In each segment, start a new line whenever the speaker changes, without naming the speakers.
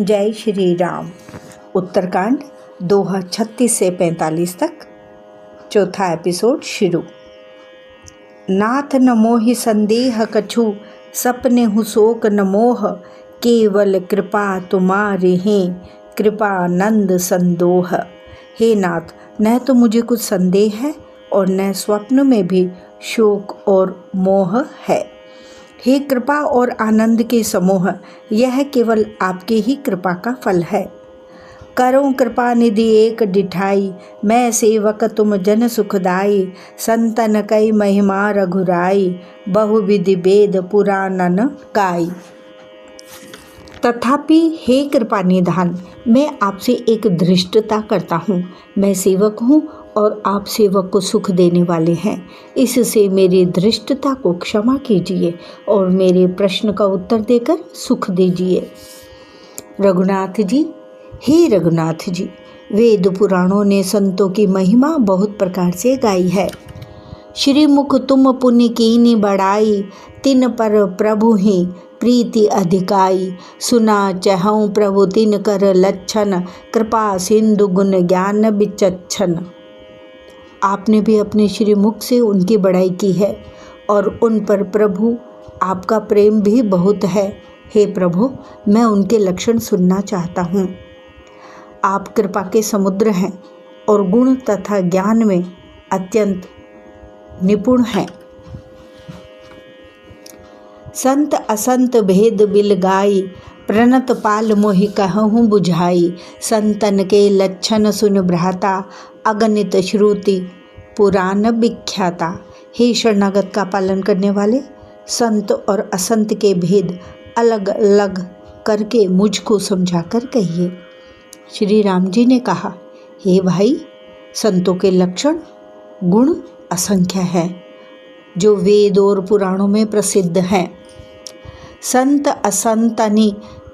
जय श्री राम। उत्तरकांड दोहा 36 से 45 तक, चौथा एपिसोड शुरू। नाथ न मोहि संदेह कछु, सपने हु शोक न मोह, केवल कृपा तुम्हारे हैं, कृपानंद संदोह। हे नाथ, न तो मुझे कुछ संदेह है और न स्वप्न में भी शोक और मोह है। हे कृपा और आनंद के समूह, यह केवल आपके ही कृपा का फल है। करो कृपा निधि एक डिठाई, मैं सेवक तुम जन सुखदाई। संतन कई महिमा रघुराई, बहुविधि वेद पुराणन गाई। तथापि हे कृपा निधान, मैं आपसे एक धृष्टता करता हूँ। मैं सेवक हूँ और आप सेवक को सुख देने वाले हैं। इससे मेरी धृष्टता को क्षमा कीजिए और मेरे प्रश्न का उत्तर देकर सुख दीजिए। रघुनाथ जी, हे रघुनाथ जी, वेद पुराणों ने संतों की महिमा बहुत प्रकार से गाई है। श्रीमुख तुम पुण्य कीनी बढ़ाई, तिन पर प्रभु ही प्रीति अधिकाई। सुना चहऊँ प्रभु तिन कर लक्षण, कृपा सिंधु गुण ज्ञान बिचक्षण। आपने भी अपने श्रीमुख से उनकी बड़ाई की है और उन पर प्रभु आपका प्रेम भी बहुत है। हे प्रभु, मैं उनके लक्षण सुनना चाहता हूँ। आप कृपा के समुद्र हैं और गुण तथा ज्ञान में अत्यंत निपुण हैं। संत असंत भेद बिल गाई, प्रणत पाल मोहि कहूँ बुझाई। संतन के लक्षण सुन भ्राता, अगणित श्रुति पुराण विख्याता। हे शरणागत का पालन करने वाले, संत और असंत के भेद अलग अलग करके मुझको समझाकर कहिए। श्री राम जी ने कहा, हे भाई, संतों के लक्षण गुण असंख्य हैं जो वेद और पुराणों में प्रसिद्ध हैं। संत असंतनि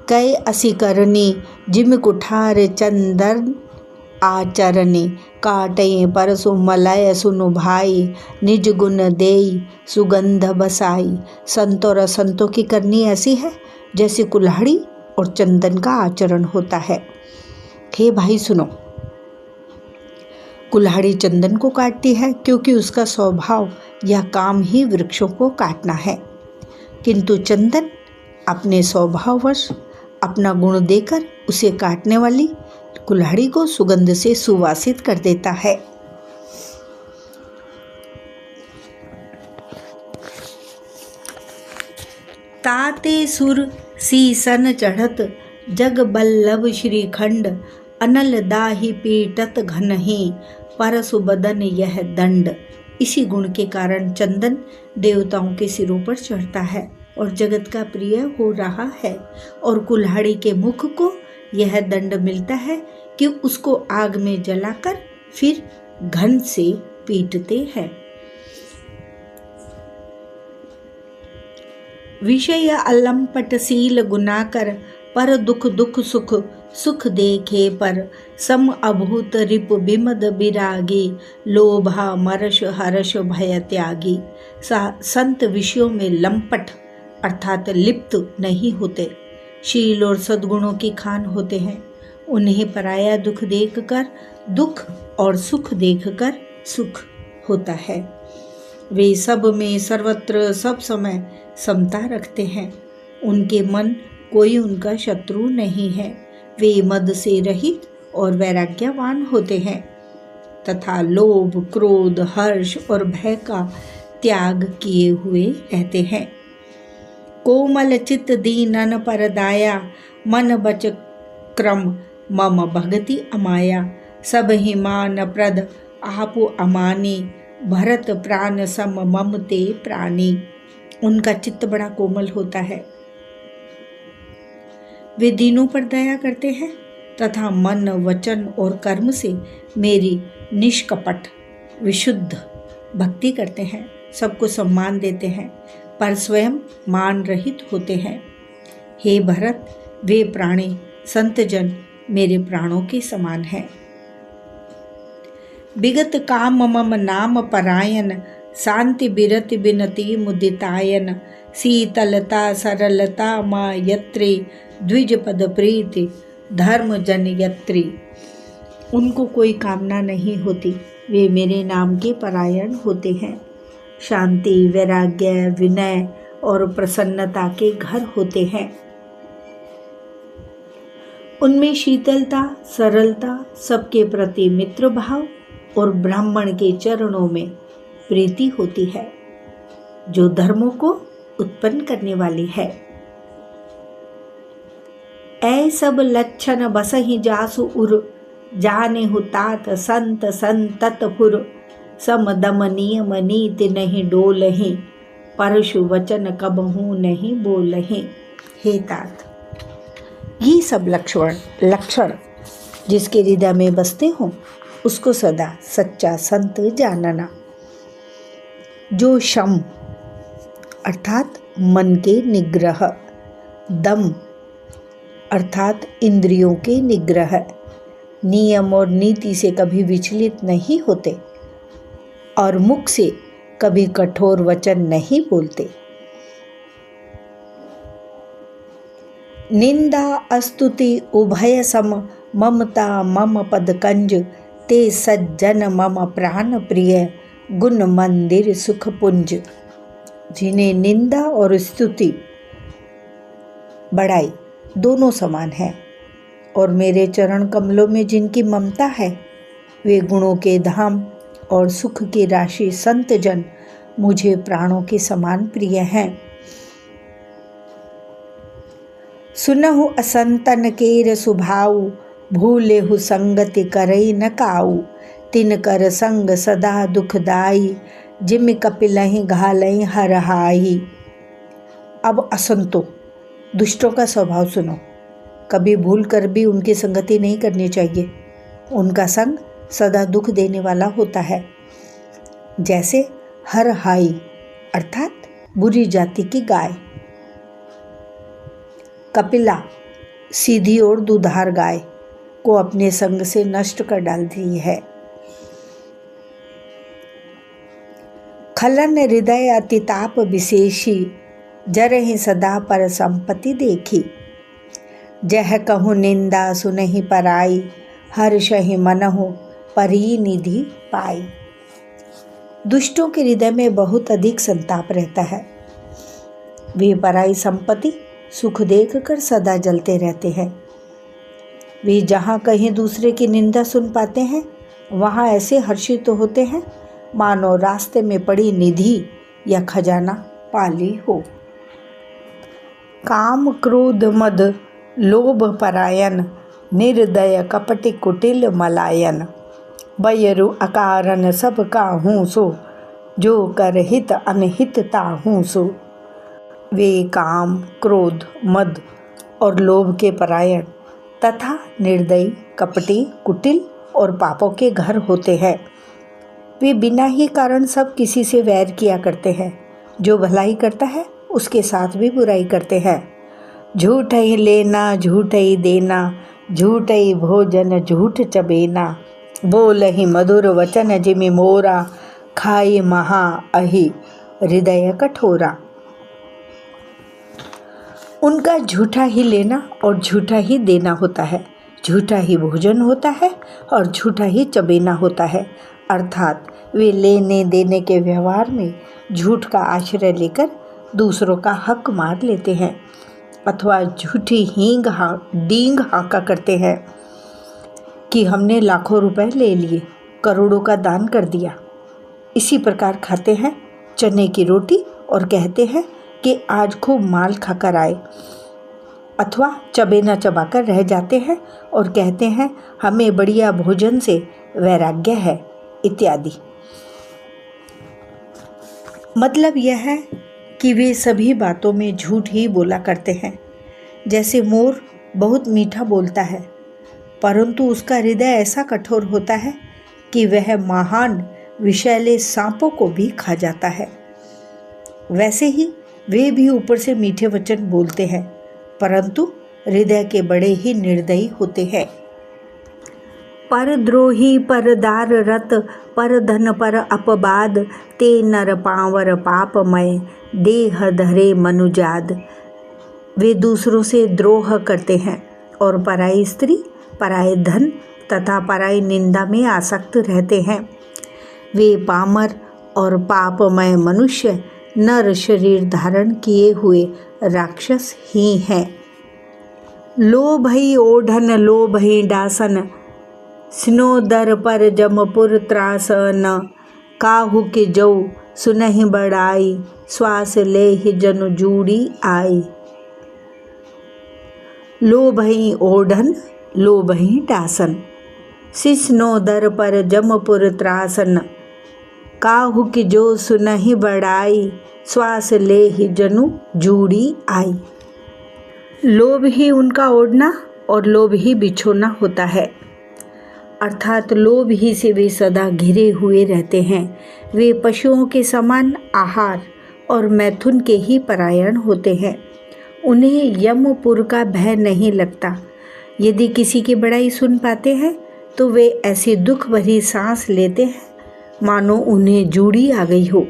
कै असी करनी, जिम कुठार चंदन आचरणी। काटे परसु मलय सुनु भाई, निज गुण देई सुगंध बसाई। संत और असंतों की करनी ऐसी है जैसे कुल्हाड़ी और चंदन का आचरण होता है। हे भाई सुनो, कुल्हाड़ी चंदन को काटती है क्योंकि उसका स्वभाव या काम ही वृक्षों को काटना है, किंतु चंदन अपने स्वभाववश अपना गुण देकर उसे काटने वाली कुल्हाड़ी को सुगंध से सुवासित कर देता है। ताते सुर सीसन चढ़त, जग बल्लभ श्रीखंड। अनल दाही पीटत घन ही, परसु बदन यह दंड। इसी गुण के कारण चंदन देवताओं के सिरों पर चढ़ता है और जगत का प्रिय हो रहा है, और कुल्हाड़ी के मुख को यह दंड मिलता है कि उसको आग में जलाकर फिर घन से पीटते हैं। विषय अलंपटशील गुनाकर, पर दुख दुख सुख सुख देखे पर। सम अभूत रिप बिमद बिरागी, लोभा मरश हर्ष भय त्यागी। संत विषयों में लंपट अर्थात लिप्त नहीं होते, शील और सद्गुणों की खान होते हैं। उन्हें पराया दुख देखकर दुख और सुख देखकर सुख होता है। वे सब में सर्वत्र सब समय समता रखते हैं। उनके मन कोई उनका शत्रु नहीं है। वे मद से रहित और वैराग्यवान होते हैं तथा लोभ क्रोध हर्ष और भय का त्याग किए हुए रहते हैं। कोमल चित्त दीनन पर दाया, मन बच क्रम मम भगति अमाया। सब ही मान प्रद आपु अमानी, भरत प्राण सम मम ते प्राणी। उनका चित्त बड़ा कोमल होता है। वे दीनों पर दया करते हैं तथा मन वचन और कर्म से मेरी निष्कपट विशुद्ध भक्ति करते हैं। सबको सम्मान देते हैं पर स्वयं मान रहित होते हैं। हे भरत, वे प्राणी संतजन मेरे प्राणों के समान हैं। विगत काम मम नाम परायण, शांति बिरति बिनति मुदितायन। शीतलता सरलता मा यत्रे, द्विज पद प्रीति धर्म जन यत्री। उनको कोई कामना नहीं होती, वे मेरे नाम के परायण होते हैं। शांति, वैराग्य, विनय और प्रसन्नता के घर होते हैं। उनमें शीतलता, सरलता, सबके प्रति मित्र भाव और ब्राह्मण के चरणों में प्रीति होती है, जो धर्मों को उत्पन्न करने वाली है। ऐ सब लक्षण बसहि जासु उर, जाने हु तात संत संतत पुर। सम दम नियम नीति नहीं डोलहि, परशु वचन कबहू नहीं बोलहि। हे तात, ये सब लक्षण जिसके हृदय में बसते हों, उसको सदा सच्चा संत जानना। जो शम अर्थात मन के निग्रह, दम अर्थात इंद्रियों के निग्रह, नियम और नीति से कभी विचलित नहीं होते और मुख से कभी कठोर वचन नहीं बोलते। निंदा अस्तुति उभय सम, ममता मम पद कंज। ते सज्जन मम प्राण प्रिय, गुण मंदिर सुख पुंज। जिन्हें निंदा और स्तुति बड़ाई दोनों समान है और मेरे चरण कमलों में जिनकी ममता है, वे गुणों के धाम और सुख की राशि संत जन मुझे प्राणों के समान प्रिय हैं। सुनहु असंतन केर सुभाऊ, भूलेहु संगति करई न काऊ। तिन कर संग सदा दुखदाई, जिम कपिलहि घालई हरहाई। अब असंतो दुष्टों का स्वभाव सुनो। कभी भूल कर भी उनकी संगति नहीं करनी चाहिए। उनका संग सदा दुख देने वाला होता है। जैसे हरहाई अर्थात बुरी जाति की गाय, कपिला सीधी और दुधार गाय को अपने संग से नष्ट कर डालती है। खलन हृदय अतिताप विशेषी, जरहि सदा पर संपत्ति देखी। जह कहूँ निंदा सुनहि पराई, हर्षहि मनहु परी निधि पाई। दुष्टों के हृदय में बहुत अधिक संताप रहता है। वे पराई संपत्ति सुख देखकर सदा जलते रहते हैं। वे जहाँ कहीं दूसरे की निंदा सुन पाते हैं, वहाँ ऐसे हर्षित तो होते हैं मानो रास्ते में पड़ी निधि या खजाना पाली हो। काम क्रोध मद लोभ परायण, निर्दय कपटि कुटिल मलायन। बयरु अकारण सब काहू सो, जो कर हित अनहित ताहू सो। वे काम, क्रोध, मद और लोभ के परायण तथा निर्दयी, कपटी, कुटिल और पापों के घर होते हैं। वे बिना ही कारण सब किसी से वैर किया करते हैं। जो भलाई करता है उसके साथ भी बुराई करते हैं। झूठ ही लेना, झूठ ही देना, झूठ ही भोजन, झूठ चबेना। बोल ही मधुर वचन जिमि मोरा, खाए महा अहि हृदय कठोरा। उनका झूठा ही लेना और झूठा ही देना होता है, झूठा ही भोजन होता है और झूठा ही चबेना होता है। अर्थात वे लेने देने के व्यवहार में झूठ का आश्रय लेकर दूसरों का हक मार लेते हैं अथवा झूठी डींग हाँका करते हैं कि हमने लाखों रुपए ले लिए, करोड़ों का दान कर दिया। इसी प्रकार खाते हैं चने की रोटी और कहते हैं कि आज खूब माल खाकर आए, अथवा चबेना चबाकर रह जाते हैं और कहते हैं हमें बढ़िया भोजन से वैराग्य है इत्यादि। मतलब यह है कि वे सभी बातों में झूठ ही बोला करते हैं। जैसे मोर बहुत मीठा बोलता है, परंतु उसका हृदय ऐसा कठोर होता है कि वह महान विषैले सांपों को भी खा जाता है। वैसे ही वे भी ऊपर से मीठे वचन बोलते हैं, परंतु हृदय के बड़े ही निर्दयी होते हैं। परद्रोही परदार रत, पर धन पर अपबाद। ते नर पावर पापमय, देह धरे मनुजाद। वे दूसरों से द्रोह करते हैं और पराई स्त्री, पराये धन तथा पराई निंदा में आसक्त रहते हैं। वे पामर और पापमय मनुष्य नर शरीर धारण किए हुए राक्षस ही हैं। लोभई ओढ़न लोभई डासन, स्नोदर पर जमपुर त्रास न, काहू के जौ सुनहि बड़ाई, श्वास लेहि जनु जूड़ी आई। लोभई ओढ़न लोभई डासन, सिस्नोदर पर जमपुर त्रासन, काहू की जो सुनहि बड़ाई, श्वास लेहि जनु जूड़ी आई। लोभ ही उनका ओढ़ना और लोभ ही बिछोना होता है, अर्थात लोभ ही से वे सदा घिरे हुए रहते हैं। वे पशुओं के समान आहार और मैथुन के ही परायण होते हैं। उन्हें यमपुर का भय नहीं लगता। यदि किसी की बड़ाई सुन पाते हैं तो वे ऐसी दुख भरी सांस लेते हैं मानो उन्हें जूड़ी आ गई हो।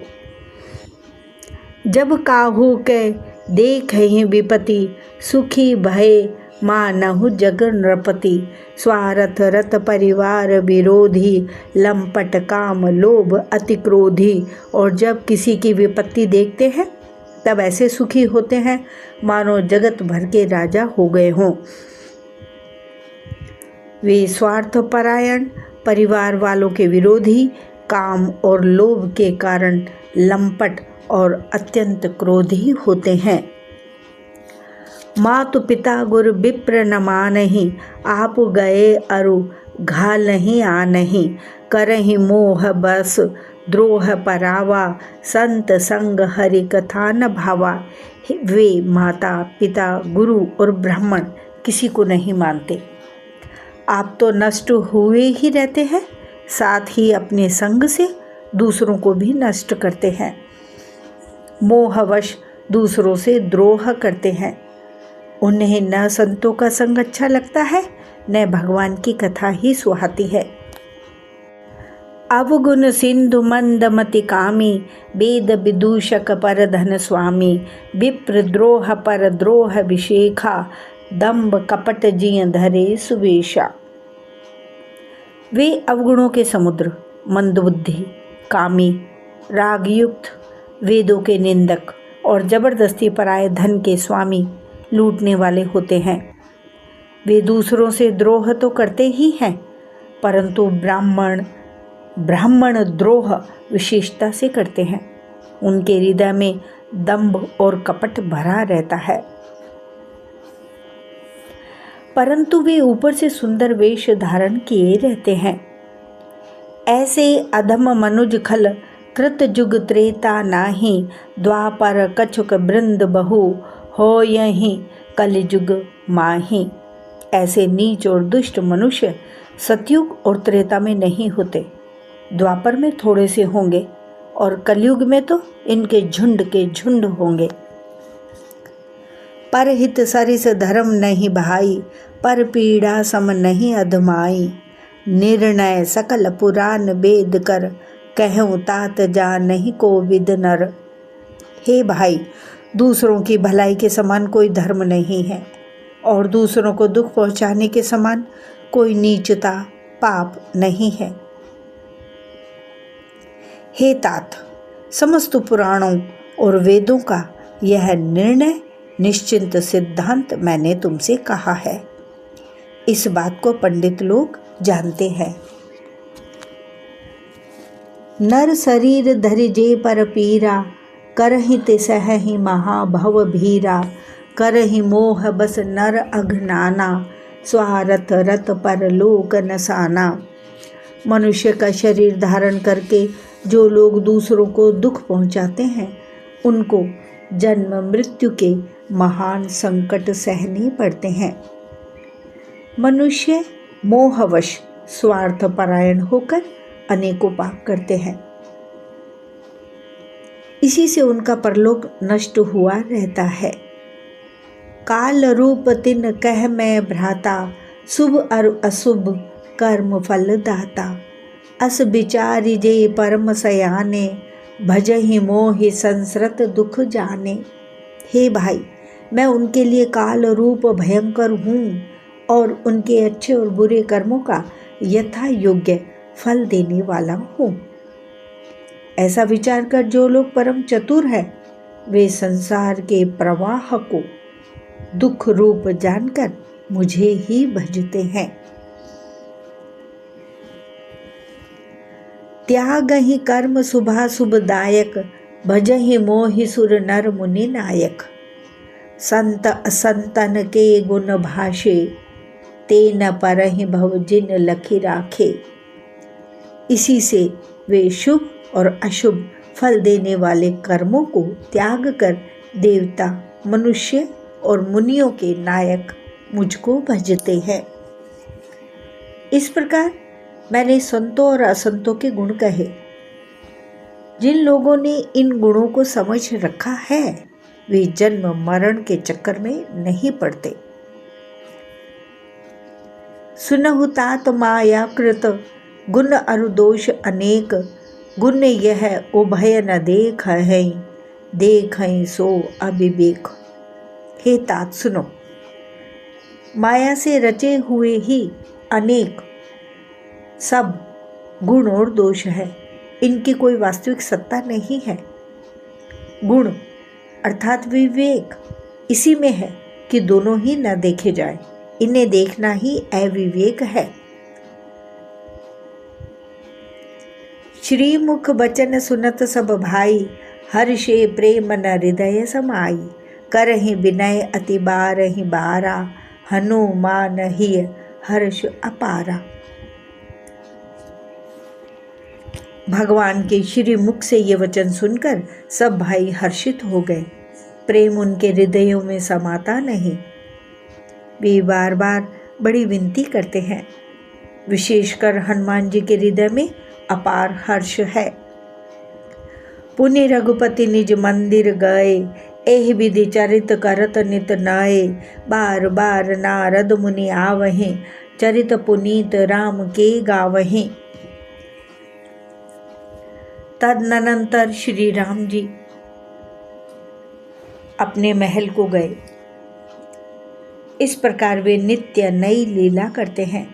जब काहू के देखहि विपति, सुखी भय मानहु जग नृपति, स्वार्थ रत परिवार विरोधी, लंपट काम लोभ अति क्रोधी। और जब किसी की विपत्ति देखते हैं तब ऐसे सुखी होते हैं मानो जगत भर के राजा हो गए हों। वे स्वार्थ परायण, परिवार वालों के विरोधी, काम और लोभ के कारण लंपट और अत्यंत क्रोधी होते हैं। मातु पिता गुरु विप्र न मानहि, आप गए अरु घालहि आनहि, करहि मोह बस द्रोह परावा, संत संग हरि कथा न भावा। वे माता पिता गुरु और ब्राह्मण किसी को नहीं मानते। आप तो नष्ट हुए ही रहते हैं, साथ ही अपने संग से दूसरों को भी नष्ट करते हैं। मोहवश दूसरों से द्रोह करते हैं। उन्हें न संतों का संग अच्छा लगता है, न भगवान की कथा ही सुहाती है। अवगुण सिंधु मंदमति कामी, वेद विदूषक पर धन स्वामी, विप्र द्रोह पर द्रोह विशेखा, दंभ कपट जिय धरे सुवेशा। वे अवगुणों के समुद्र, मंदबुद्धि, कामी, रागयुक्त, वेदों के निंदक और जबरदस्ती पराये धन के स्वामी, लूटने वाले होते हैं। वे दूसरों से द्रोह तो करते ही हैं, परंतु ब्राह्मण द्रोह विशेषता से करते हैं। उनके हृदय में दंभ और कपट भरा रहता है, परंतु वे ऊपर से सुंदर वेश धारण किए रहते हैं। ऐसे अधम मनुज खल कृत जुग त्रेता नाही, द्वापर कछुक बृंद बहु, हो यही कलिजुग माही। ऐसे नीच और दुष्ट मनुष्य सतयुग और त्रेता में नहीं होते, द्वापर में थोड़े से होंगे और कलयुग में तो इनके झुंड के झुंड होंगे। परहित सरिस धर्म नहीं भाई, पर पीड़ा सम नहीं अधमाई, निर्णय सकल पुराण वेद कर, कहूँ तात जा नहीं को विद नर। हे भाई, दूसरों की भलाई के समान कोई धर्म नहीं है और दूसरों को दुख पहुंचाने के समान कोई नीचता पाप नहीं है। हे तात, समस्त पुराणों और वेदों का यह निर्णय निश्चिंत सिद्धांत मैंने तुमसे कहा है। इस बात को पंडित लोग जानते हैं। नर शरीर धरि जे पर पीरा, करहि तिसहि महाभव भीरा, करहि मोह बस नर अघनाना, स्वार्थ रत पर लोक नसाना। मनुष्य का शरीर धारण करके जो लोग दूसरों को दुख पहुंचाते हैं, उनको जन्म मृत्यु के महान संकट सहने पड़ते हैं। मनुष्य मोहवश स्वार्थ परायण होकर अनेकों पाप करते हैं, इसी से उनका परलोक नष्ट हुआ रहता है। काल रूप तिन कह मैं भ्राता, शुभ और अशुभ कर्म फल दाता, अस विचारी जे परम सयाने, भजहि मोहि संसरत दुख जाने। हे भाई, मैं उनके लिए काल रूप भयंकर हूँ और उनके अच्छे और बुरे कर्मों का यथा योग्य फल देने वाला हूँ। ऐसा विचार कर जो लोग परम चतुर है वे संसार के प्रवाह को दुख रूप जानकर मुझे ही भजते हैं। त्याग ही कर्म शुभाशुभ दायक, भजहि मोहि सुर नर मुनि नायक। संत असंतन के गुण भाषे, ते न परहि भव जिन लखि राखे। इसी से वे शुभ और अशुभ फल देने वाले कर्मों को त्याग कर देवता, मनुष्य और मुनियों के नायक मुझको भजते हैं। इस प्रकार मैंने संतों और असंतों के गुण कहे। जिन लोगों ने इन गुणों को समझ रखा है वे जन्म मरण के चक्कर में नहीं पड़ते। सुनहु तात माया कृत, गुण अरु दोष अनेक। गुण यह उभय न देख है, देख सो अविवेक। हे तात सुनो, माया से रचे हुए ही अनेक सब गुण और दोष है, इनकी कोई वास्तविक सत्ता नहीं है। गुण अर्थात विवेक इसी में है कि दोनों ही न देखे जाए, इन्हें देखना ही अविवेक है। श्रीमुख बचन सुनत सब भाई, हर्षे प्रेम न हृदय समाई। करहि विनय अति बारहि बारा, हनुमान ही हर्ष अपारा। भगवान के श्री मुख से ये वचन सुनकर सब भाई हर्षित हो गए। प्रेम उनके हृदयों में समाता नहीं। वे बार बार बड़ी विनती करते हैं। विशेषकर हनुमान जी के हृदय में अपार हर्ष है। पुनि रघुपति निज मंदिर गए, एहि विधि चरित करत नित नए। बार बार नारद मुनि आवहीं, चरित पुनीत राम के गावहीं। तदनंतर श्री राम जी अपने महल को गए। इस प्रकार वे नित्य नई लीला करते हैं।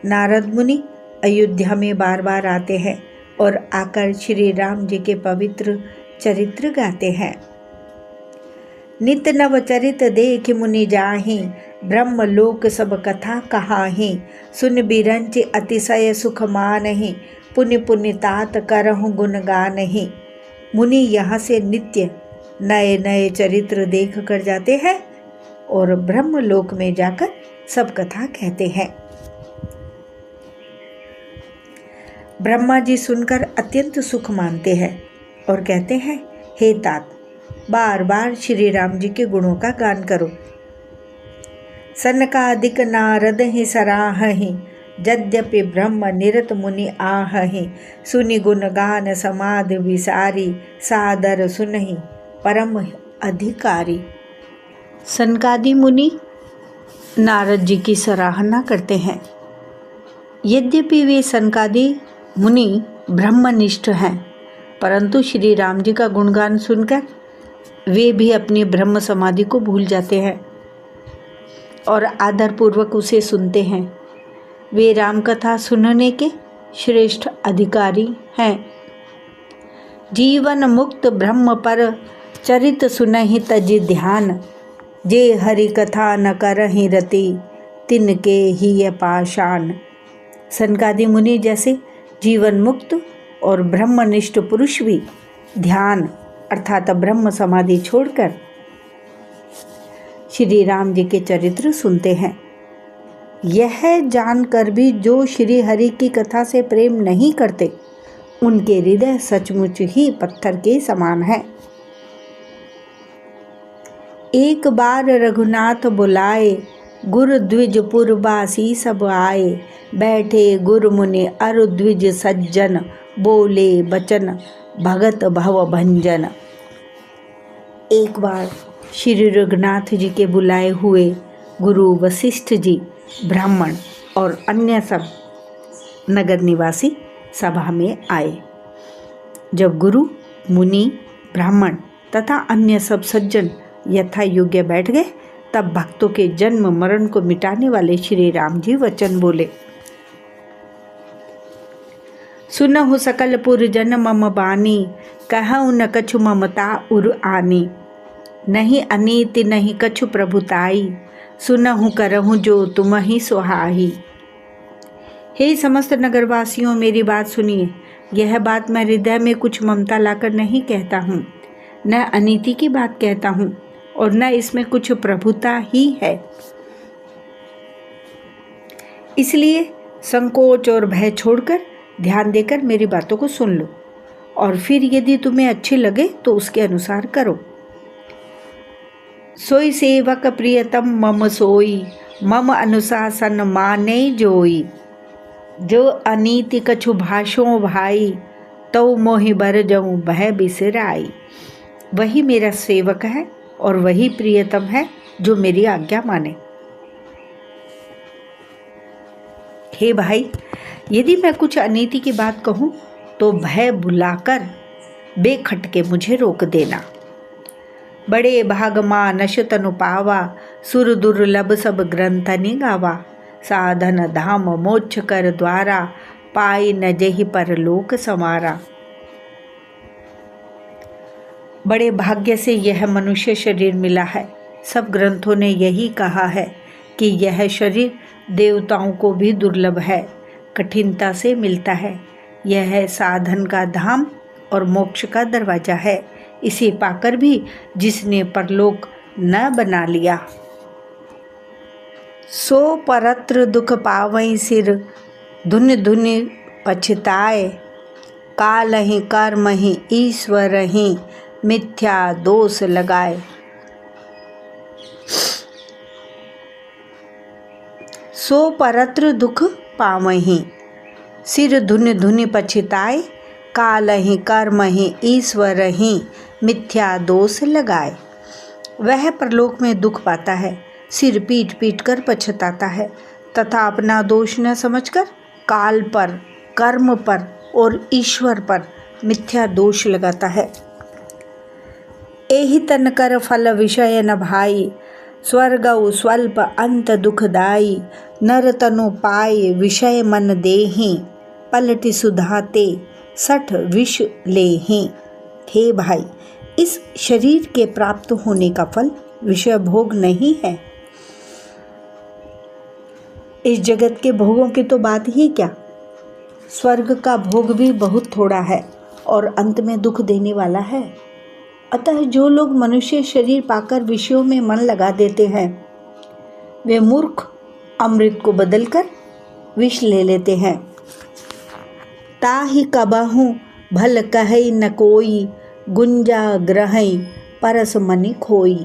नारद मुनि अयोध्या में बार बार आते हैं और आकर श्री राम जी के पवित्र चरित्र गाते हैं। नित नव चरित देख मुनि जाहि, ब्रह्म लोक सब कथा कहाहि। सुन बिरंच अतिशय सुख मानहि, पुनि पुनि तात करहु गुण गानहि। मुनि यहाँ से नित्य नए नए चरित्र देख कर जाते हैं और ब्रह्मलोक में जाकर सब कथा कहते हैं। ब्रह्मा जी सुनकर अत्यंत सुख मानते हैं और कहते हैं, हे तात, बार बार श्री राम जी के गुणों का गान करो। सनकादिक नारद ही सराहहि, यद्यपि ब्रह्म निरत मुनि आहहि। सुनि गुण गान समाधि विसारी, सादर सुनहि परम अधिकारी। सनकादि मुनि नारद जी की सराहना करते हैं। यद्यपि वे सनकादि मुनि ब्रह्मनिष्ठ हैं, परंतु श्री राम जी का गुणगान सुनकर वे भी अपनी ब्रह्म समाधि को भूल जाते हैं और आदरपूर्वक उसे सुनते हैं। वे राम कथा सुनने के श्रेष्ठ अधिकारी हैं। जीवन मुक्त ब्रह्म पर चरित सुनहि तज ध्यान। जे हरि कथा न करहि रति, तिनके ही पाषाण। सनकादि मुनि जैसे जीवन मुक्त और ब्रह्मनिष्ठ पुरुष भी ध्यान अर्थात ब्रह्म समाधि छोड़कर श्री राम जी के चरित्र सुनते हैं। यह जानकर भी जो श्री हरि की कथा से प्रेम नहीं करते, उनके हृदय सचमुच ही पत्थर के समान है। एक बार रघुनाथ बुलाए, गुरु द्विज पुरवासी सब आए। बैठे गुरु मुनि अरु द्विज सज्जन, बोले बचन भगत भव भंजन। एक बार श्री रघुनाथ जी के बुलाए हुए गुरु वशिष्ठ जी, ब्राह्मण और अन्य सब नगर निवासी सभा में आए। जब गुरु, मुनि, ब्राह्मण तथा अन्य सब सज्जन यथा योग्य बैठ गए, तब भक्तों के जन्म मरण को मिटाने वाले श्री राम जी वचन बोले। सुनहु सकल पुर जन मम बानी, कहु न कछु ममता उर आनी। नहीं अनीति नहीं कछु प्रभुताई, सुनहु करहु जो तुम ही सुहाई। हे समस्त नगरवासियों, मेरी बात सुनिए। यह बात मैं हृदय में कुछ ममता लाकर नहीं कहता हूँ, न अनीति की बात कहता हूँ, और न इसमें कुछ प्रभुता ही है। इसलिए संकोच और भय छोड़कर ध्यान देकर मेरी बातों को सुन लो, और फिर यदि तुम्हें अच्छे लगे तो उसके अनुसार करो। सोई सेवक प्रियतम मम सोई, मम अनुशासन माने जोई। जो अनीति कछु भाषो भाई, तो मोहि बर जाऊं भय बिसराई। वही मेरा सेवक है और वही प्रियतम है जो मेरी आज्ञा माने। हे भाई, यदि मैं कुछ अनीति की बात कहूँ तो भय बुलाकर बेखटके मुझे रोक देना। बड़े भाग मानस तनु पावा, सुर दुर्लभ सब ग्रंथनि गावा। साधन धाम मोक्ष कर द्वारा, पाई न जहि परलोक समारा। बड़े भाग्य से यह मनुष्य शरीर मिला है। सब ग्रंथों ने यही कहा है कि यह शरीर देवताओं को भी दुर्लभ है, कठिनता से मिलता है। यह साधन का धाम और मोक्ष का दरवाजा है। इसे पाकर भी जिसने परलोक न बना लिया, सो परत्र दुख पावई सिर, धुन धुन पछताए। काल ही कर्म ही ईश्वर ही, मिथ्या दोष लगाए। सो परत्र दुख पावहीं, सिर धुन धुन पछताए। काल ही कर्म ही ईश्वर ही, मिथ्या दोष लगाए। वह परलोक में दुख पाता है, सिर पीट पीट कर पछताता है तथा अपना दोष न समझकर काल पर, कर्म पर और ईश्वर पर मिथ्या दोष लगाता है। एहि तन कर फल विषय न भाई, स्वर्गौ स्वल्प अंत दुखदाई। नर तनु पाए विषय मन देहि, पलटि सुधाते सठ विष लेहि। हे भाई, इस शरीर के प्राप्त होने का फल विषय भोग नहीं है। इस जगत के भोगों की तो बात ही क्या, स्वर्ग का भोग भी बहुत थोड़ा है और अंत में दुख देने वाला है। अतः जो लोग मनुष्य शरीर पाकर विषयों में मन लगा देते हैं, वे मूर्ख अमृत को बदलकर विष ले लेते हैं। ताहि कबहु भल कहई न कोई, गुंजा ग्रहई परस मनि खोई।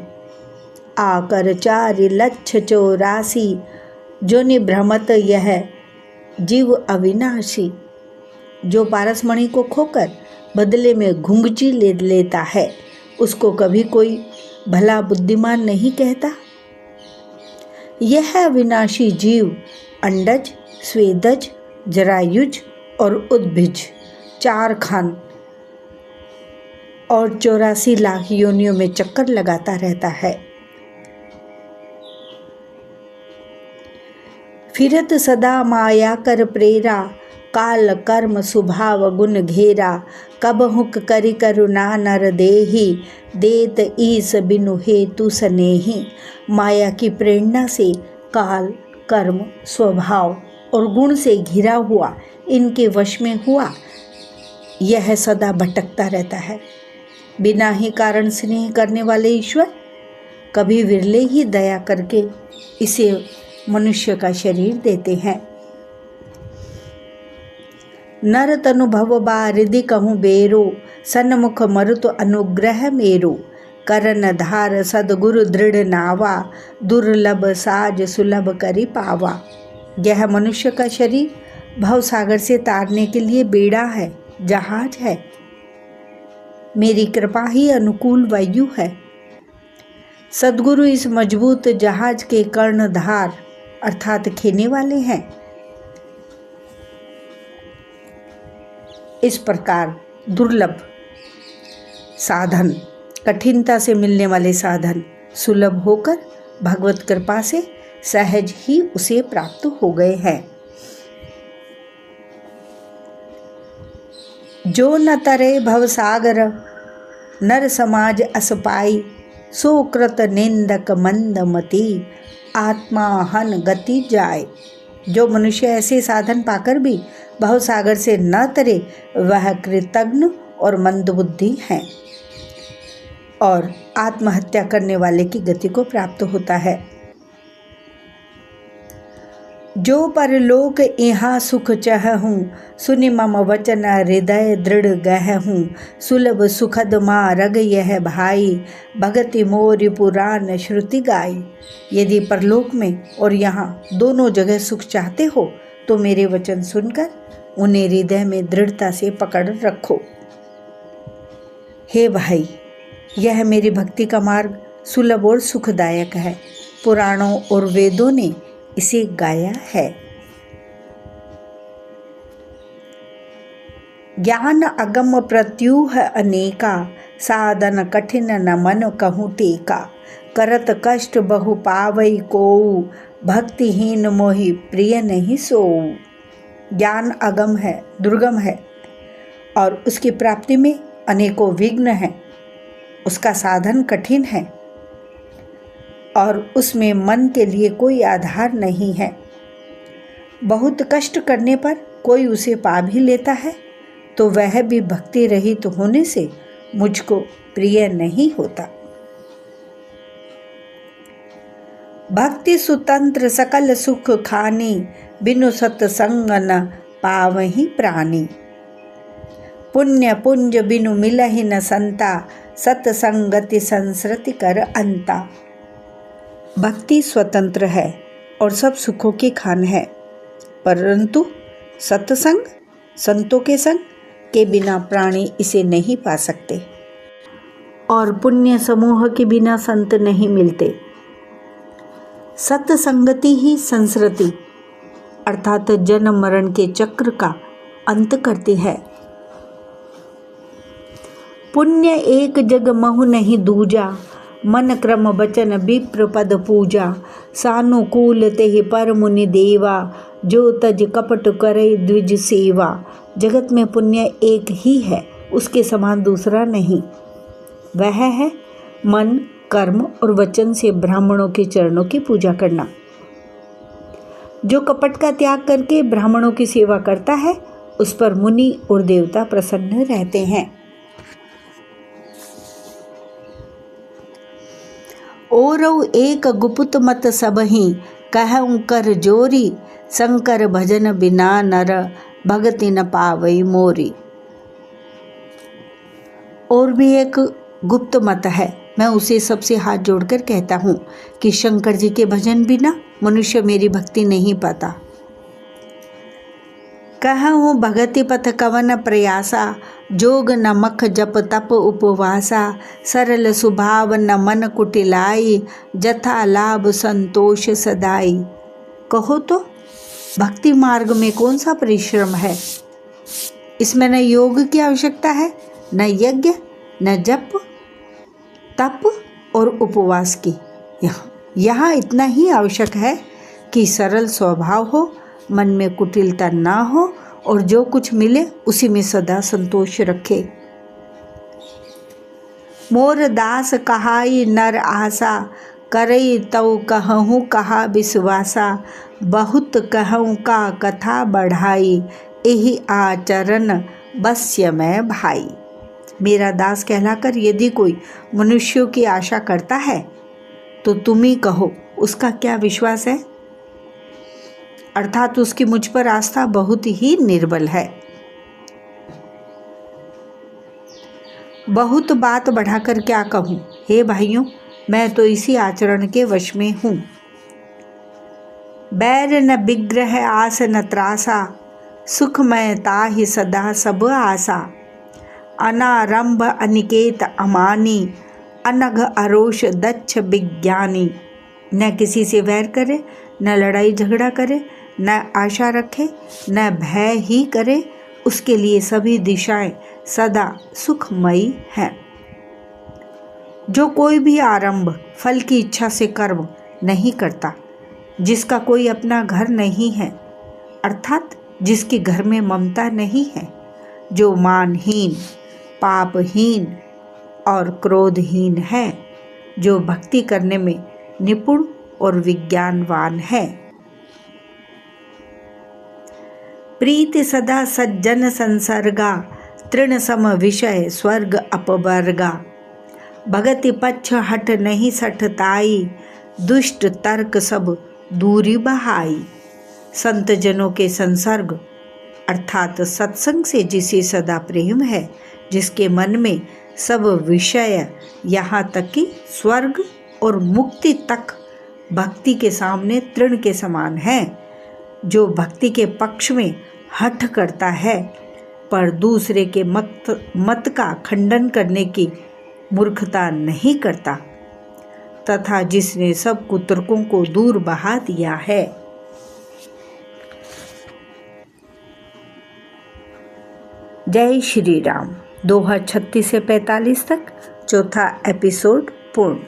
आकर चारि लक्ष 84, जो निभ्रमत यह जीव अविनाशी। जो पारसमणि को खोकर बदले में घुंघची ले लेता है, उसको कभी कोई भला बुद्धिमान नहीं कहता। यह अविनाशी जीव अंडज, स्वेदज, जरायुज और उद्भिज 4 खान और 84 लाख योनियों में चक्कर लगाता रहता है। फिरत सदा माया कर प्रेरा, काल कर्म स्वभाव गुण घेरा। कब हुक करि करुणा नर देहि, देत ईस बिनु हेतु सनेहि। माया की प्रेरणा से काल, कर्म, स्वभाव और गुण से घिरा हुआ इनके वश में हुआ यह सदा भटकता रहता है। बिना ही कारण स्नेह करने वाले ईश्वर कभी विरले ही दया करके इसे मनुष्य का शरीर देते हैं। नर तनु भव बारिधि कहूँ बेरो, सन्मुख मरुत अनुग्रह मेरो। करन धार सदगुरु दृढ़ नावा, दुर्लभ साज सुलभ करि पावा। यह मनुष्य का शरीर भव सागर से तारने के लिए बेड़ा है, जहाज है। मेरी कृपा ही अनुकूल वायु है। सदगुरु इस मजबूत जहाज के कर्णधार अर्थात खेने वाले हैं। इस प्रकार दुर्लभ साधन, कठिनता से मिलने वाले साधन सुलभ होकर भगवत कृपा से सहज ही उसे प्राप्त हो गए हैं। जो न तरे भवसागर नर समाज अस पाई, सो कृत निंदक मंदमती आत्मा हन गति जाए। जो मनुष्य ऐसे साधन पाकर भी भवसागर से न तरे वह कृतघ्न और मंदबुद्धि हैं और आत्महत्या करने वाले की गति को प्राप्त होता है। जो परलोक यहाँ सुख चाहूँ, सुनि मम वचन हृदय दृढ़ गहूँ। सुलभ सुखद मार्ग यह भाई, भगति मोरि पुराण श्रुति गाई। यदि परलोक में और यहाँ दोनों जगह सुख चाहते हो तो मेरे वचन सुनकर उन्हें हृदय में दृढ़ता से पकड़ रखो। हे भाई, यह मेरी भक्ति का मार्ग सुलभ और सुखदायक है। पुराणों और वेदों ने इसे गाया है। ज्ञान अगम प्रत्यूह अनेका, साधन कठिन न मन कहूँ टेका। करत कष्ट बहु पावई कोऊ, भक्तिहीन मोहि प्रिय नहीं सोऊ। ज्ञान अगम है, दुर्गम है और उसकी प्राप्ति में अनेकों विघ्न हैं। उसका साधन कठिन है और उसमें मन के लिए कोई आधार नहीं है। बहुत कष्ट करने पर कोई उसे पा भी लेता है तो वह भी भक्ति रहित होने से मुझको प्रिय नहीं होता। भक्ति सुतंत्र सकल सुख खानी, बिनु सत्संग न पावहि प्राणी। पुण्य पुंज बिनु मिलहि न संता, सत्संगति संसृति कर अंता। भक्ति स्वतंत्र है और सब सुखों की खान है, परंतु सत्संग, संतों के संग के बिना प्राणी इसे नहीं पा सकते और पुण्य समूह के बिना संत नहीं मिलते। सत्संगति ही संसृति अर्थात जन्म मरण के चक्र का अंत करती है। पुण्य एक जग महु नहीं दूजा, मन क्रम बचन विप्र पद पूजा। सानुकूल तेहि पर मुनि देवा, जो तज कपट करे द्विज सेवा। जगत में पुण्य एक ही है, उसके समान दूसरा नहीं। वह है मन, कर्म और वचन से ब्राह्मणों के चरणों की पूजा करना। जो कपट का त्याग करके ब्राह्मणों की सेवा करता है उस पर मुनि और देवता प्रसन्न रहते हैं। औरौ एक गुप्त मत सबहि, कहऊँ कर जोरी। शंकर भजन बिना नर, भगति न पावई मोरी। और भी एक गुप्त मत है, मैं उसे सबसे हाथ जोड़कर कहता हूँ कि शंकर जी के भजन बिना मनुष्य मेरी भक्ति नहीं पाता। कहूँ भगति पथ कवन प्रयासा, जोग न मख जप तप उपवासा। सरल सुभाव न मन कुटिलाई, जथा लाभ संतोष सदाई। कहो तो भक्ति मार्ग में कौन सा परिश्रम है? इसमें न योग की आवश्यकता है, न यज्ञ, न जप तप और उपवास की। यहाँ इतना ही आवश्यक है कि सरल स्वभाव हो, मन में कुटिलता ना हो और जो कुछ मिले उसी में सदा संतोष रखे। मोर दास कहाई नर आशा, करई तौ कहूँ कहा विश्वासा। बहुत कहूँ का कथा बढ़ाई, यही आचरण बस्य मैं भाई। मेरा दास कहलाकर यदि कोई मनुष्यों की आशा करता है तो तुम ही कहो उसका क्या विश्वास है, अर्थात उसकी मुझ पर आस्था बहुत ही निर्बल है। बहुत बात बढ़ाकर क्या कहूँ, हे भाइयों, मैं तो इसी आचरण के वश में हूँ। बैर न विग्रह आस न त्रासा, सुखमय ताहि सदा सब आशा। अनारंभ अनिकेत अमानी, अनघ अरोष दक्ष विज्ञानी। न किसी से वैर करे, न लड़ाई झगड़ा करे, न आशा रखे, न भय ही करे, उसके लिए सभी दिशाएं सदा सुखमयी हैं। जो कोई भी आरंभ फल की इच्छा से कर्म नहीं करता, जिसका कोई अपना घर नहीं है, अर्थात जिसके घर में ममता नहीं है, जो मानहीन, पापहीन और क्रोधहीन है, जो भक्ति करने में निपुण और विज्ञानवान है। प्रीति सदा सज्जन संसर्गा, तृण सम विषय स्वर्ग अपवर्गा। भगति पक्ष हट नहीं सठताई, दुष्ट तर्क सब दूरी बहाई। संत जनों के संसर्ग अर्थात सत्संग से जिसे सदा प्रेम है, जिसके मन में सब विषय यहाँ तक कि स्वर्ग और मुक्ति तक भक्ति के सामने तृण के समान है, जो भक्ति के पक्ष में हठ करता है पर दूसरे के मत का खंडन करने की मूर्खता नहीं करता, तथा जिसने सब कुतर्कों को दूर बहा दिया है। जय श्री राम। दोहा 36 से 45 तक चौथा एपिसोड पूर्ण।